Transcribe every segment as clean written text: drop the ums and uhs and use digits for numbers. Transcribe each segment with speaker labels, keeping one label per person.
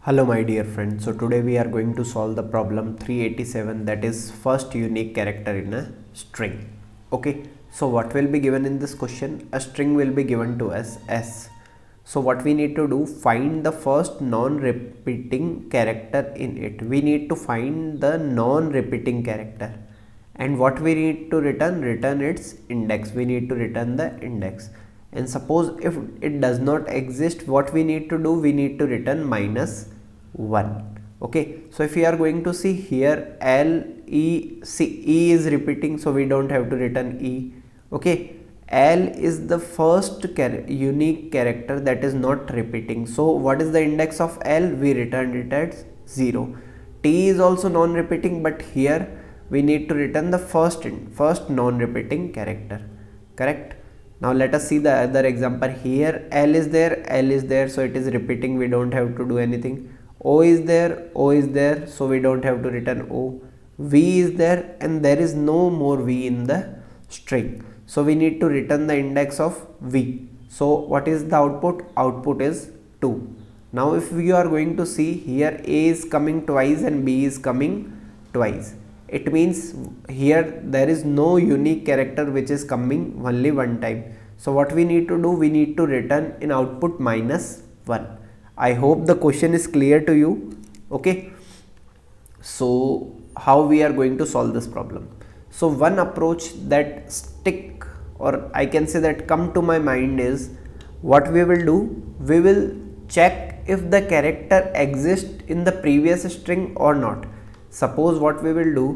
Speaker 1: Hello my dear friends, so today we are going to solve the problem 387, that is first unique character in a string. Okay, so what will be given in this question? A string will be given to us S. So what we need to do, find the first non-repeating character in it. We need to find the non-repeating character, and what we need to return its index. We need to return the index. And suppose if it does not exist, what we need to do, we need to return -1. Okay, so if we are going to see here, E is repeating, so we don't have to return E. Okay, L is the first unique character that is not repeating, so what is the index of L? We returned it as 0. T is also non-repeating, but here we need to return the first non-repeating character. Correct. Now let us see the other example. Here L is there, so it is repeating, we don't have to do anything. O is there, so we don't have to return O. V is there, and there is no more V in the string, so we need to return the index of V. So what is the output? Output is 2. Now if we are going to see here, A is coming twice and B is coming twice. It means here there is no unique character which is coming only one time. So what we need to do, we need to return in output -1. I hope the question is clear to you. Okay, so how we are going to solve this problem? So one approach that stick, or I can say that come to my mind, is what we will do, we will check if the character exists in the previous string or not. Suppose what we will do,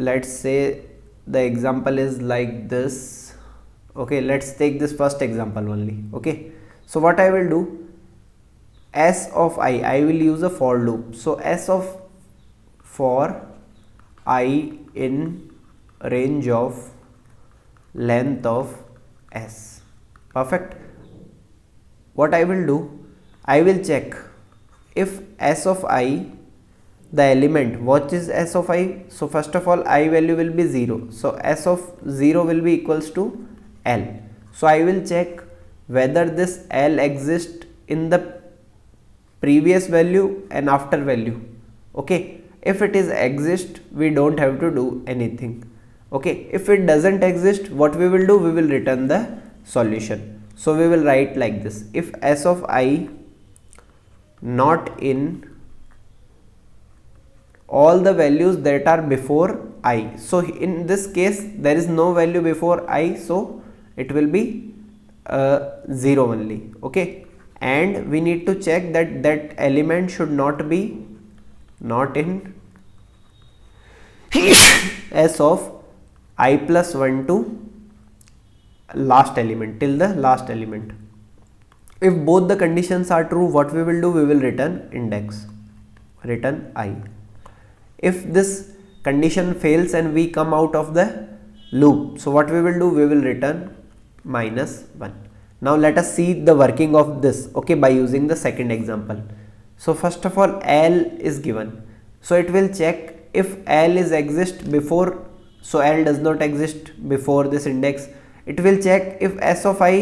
Speaker 1: let's say the example is like this. Okay, let's take this first example only. Okay, so what I will do, S of I will use a for loop. So S of for I in range of length of S. Perfect. What I will do, I will check if S of I, the element, what is S of I? So first of all, I value will be 0, so S of 0 will be equals to L. So I will check whether this L exists in the previous value and after value. Okay, if it is exist, we don't have to do anything. Okay, if it doesn't exist, what we will do, we will return the solution. So we will write like this: if S of I not in all the values that are before I. So in this case there is no value before I, so it will be 0 only. Okay, and we need to check that element should not be not in S of I plus 1 to last element, till the last element. If both the conditions are true, what we will do, we will return index, return I. If this condition fails and we come out of the loop, so what we will do, we will return -1. Now let us see the working of this, okay, by using the second example. So first of all, L is given, so it will check if L is exist before, so L does not exist before this index. It will check if S of I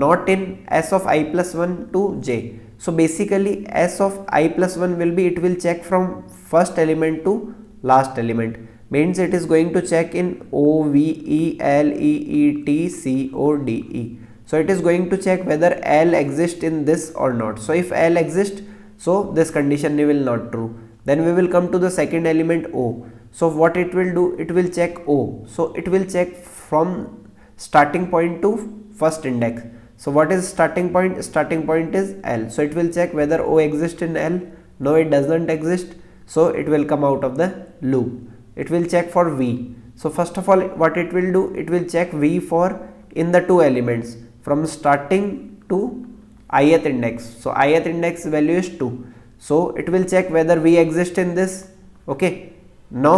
Speaker 1: not in S of I plus 1 to J. So basically S of I plus 1 will be, it will check from first element to last element, means it is going to check in O, V, E, L, E, E, T, C, O, D, E. So it is going to check whether L exists in this or not. So if L exists, so this condition will not true. Then we will come to the second element O. So what it will do, it will check O. So it will check from starting point to first index. So what is starting point? Starting point is L. So it will check whether O exists in L. No, it does not exist. So it will come out of the loop. It will check for V. So first of all, what it will do, it will check V for in the two elements from starting to ith index. So ith index value is 2. So it will check whether V exists in this. Okay, no.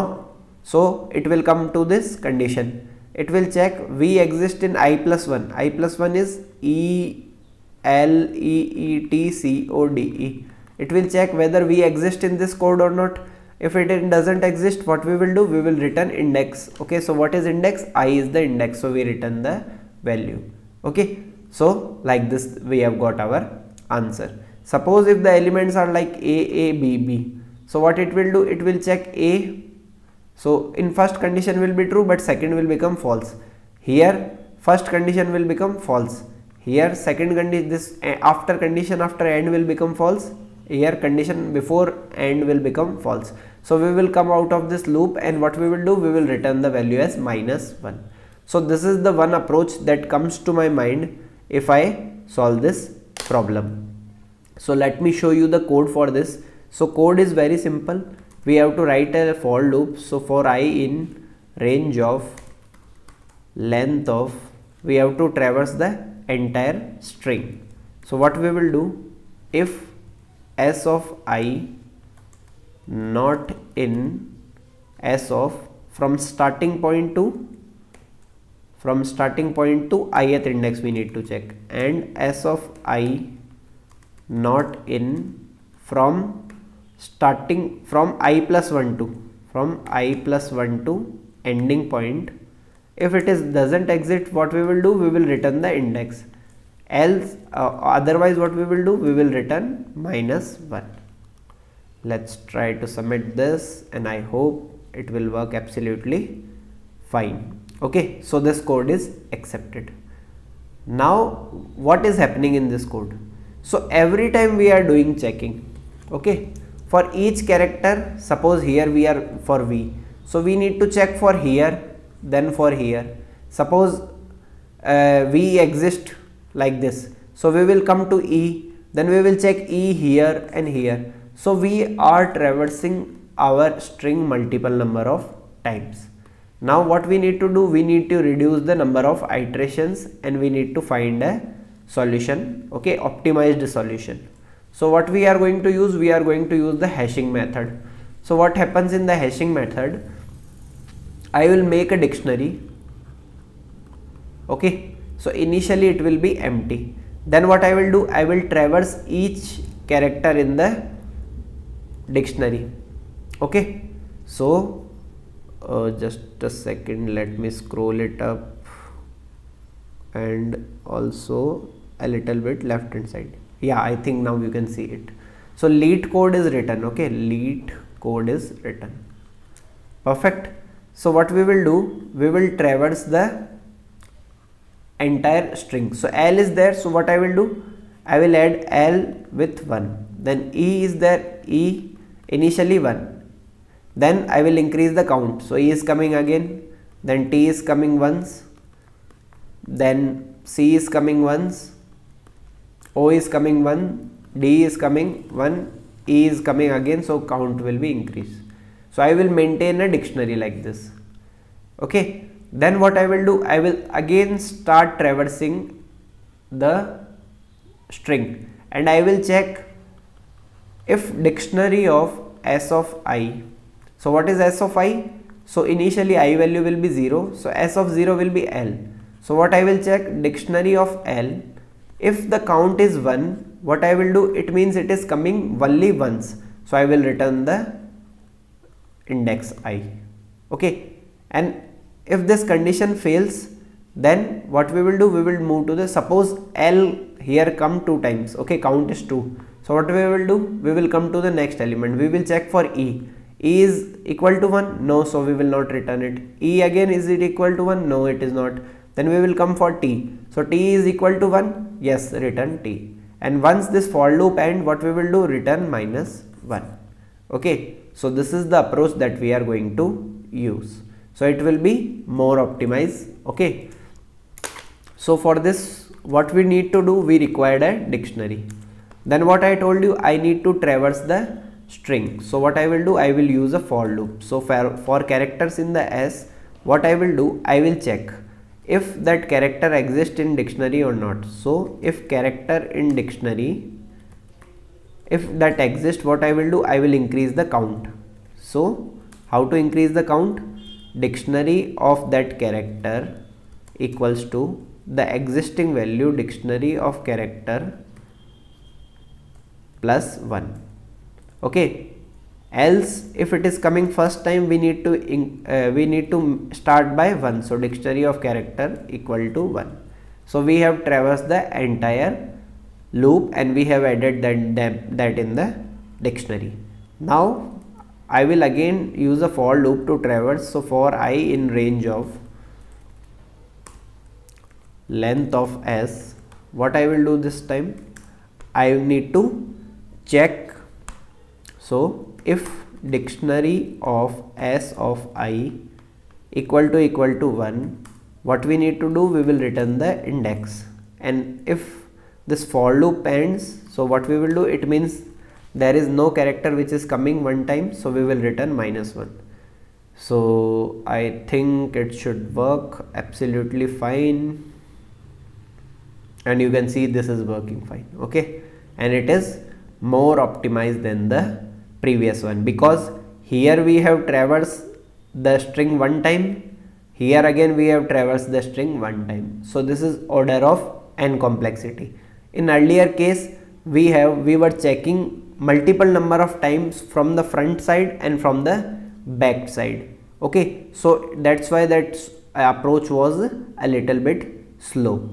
Speaker 1: So it will come to this condition. It will check V exists in I plus 1. I plus 1 is E, L, E, E, T, C, O, D, E. It will check whether V exists in this code or not. If it doesn't exist, what we will do, we will return index. Okay, so what is index? I is the index, so we return the value. Okay, so like this we have got our answer. Suppose if the elements are like A, B, B. So what it will do? It will check A. So in first condition will be true, but second will become false. Here first condition will become false. Here second condition, this after condition after AND will become false. Here condition before AND will become false. So we will come out of this loop, and what we will do? We will return the value as -1. So this is the one approach that comes to my mind if I solve this problem. So let me show you the code for this. So code is very simple. We have to write a for loop. So for I in range of length of, we have to traverse the entire string. So what we will do? If s of I not in s of from starting point to ith index we need to check, and s of I not in from I plus 1 to ending point. If it is doesn't exist, what we will do? We will return the index. Else otherwise what we will do? We will return -1. Let's try to submit this, and I hope it will work absolutely fine. Okay, so this code is accepted. Now what is happening in this code? So every time we are doing checking, okay, for each character, suppose here we are for V, so we need to check for here, then for here. Suppose V exists like this, so we will come to E, then we will check E here and here. So we are traversing our string multiple number of times. Now what we need to do? We need to reduce the number of iterations, and we need to find a solution, okay, optimized solution. So what we are going to use? We are going to use the hashing method. So what happens in the hashing method? I will make a dictionary, okay. So initially it will be empty. Then what I will do? I will traverse each character in the dictionary, okay. So just a second, let me scroll it up, and also a little bit left hand side. Yeah, I think now you can see it. So leet code is written, okay, leet code is written, perfect. So what we will do? We will traverse the entire string. So L is there, so what I will do? I will add L with 1, then E is there, E initially 1, then I will increase the count. So E is coming again, then T is coming once, then C is coming once, O is coming 1, D is coming 1, E is coming again, so count will be increased. So I will maintain a dictionary like this, okay. Then what I will do? I will again start traversing the string, and I will check if dictionary of s of I. So what is s of I? So initially I value will be 0, so s of 0 will be L. So what I will check? Dictionary of L. If the count is 1, what I will do? It means it is coming only once, so I will return the index I, okay. And if this condition fails, then what we will do? We will move to the, suppose L here come 2 times, okay, count is 2. So what we will do? We will come to the next element. We will check for E. E is equal to 1? No, so we will not return it. E again, is it equal to 1? No, it is not. Then we will come for T. So T is equal to 1? Yes, return T. And once this for loop ends, what we will do? Return -1, okay. So this is the approach that we are going to use. So it will be more optimized, okay. So for this, what we need to do? We required a dictionary. Then what I told you? I need to traverse the string. So what I will do? I will use a for loop. So for characters in the S, what I will do? I will check if that character exists in dictionary or not. So if character in dictionary, if that exists, what I will do? I will increase the count. So how to increase the count? Dictionary of that character equals to the existing value dictionary of character plus 1, okay. Else if it is coming first time, we need to start by 1. So dictionary of character equal to 1. So we have traversed the entire loop and we have added that in the dictionary. Now I will again use a for loop to traverse. So for I in range of length of s, what I will do this time, I need to check. So if dictionary of s of I equal to 1, what we need to do, we will return the index. And if this for loop ends, so what we will do, it means there is no character which is coming one time, so we will return -1. So I think it should work absolutely fine, and you can see this is working fine. Okay, and it is more optimized than the previous one, because here we have traversed the string one time, here again we have traversed the string one time. So this is order of n complexity. In earlier case we were checking multiple number of times from the front side and from the back side. Okay, so that's why that approach was a little bit slow.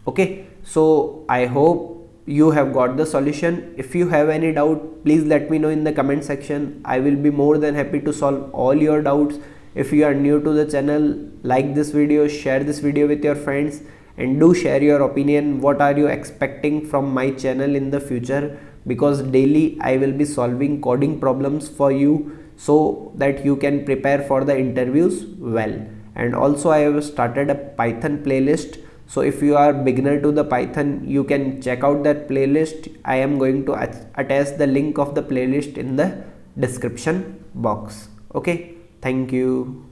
Speaker 1: Okay, so I hope you have got the solution. If you have any doubt, please let me know in the comment section. I will be more than happy to solve all your doubts. If you are new to the channel, like this video, share this video with your friends, and do share your opinion. What are you expecting from my channel in the future? Because daily I will be solving coding problems for you, so that you can prepare for the interviews well. And also I have started a Python playlist. So if you are beginner to the Python, you can check out that playlist. I am going to attach the link of the playlist in the description box. Okay, thank you.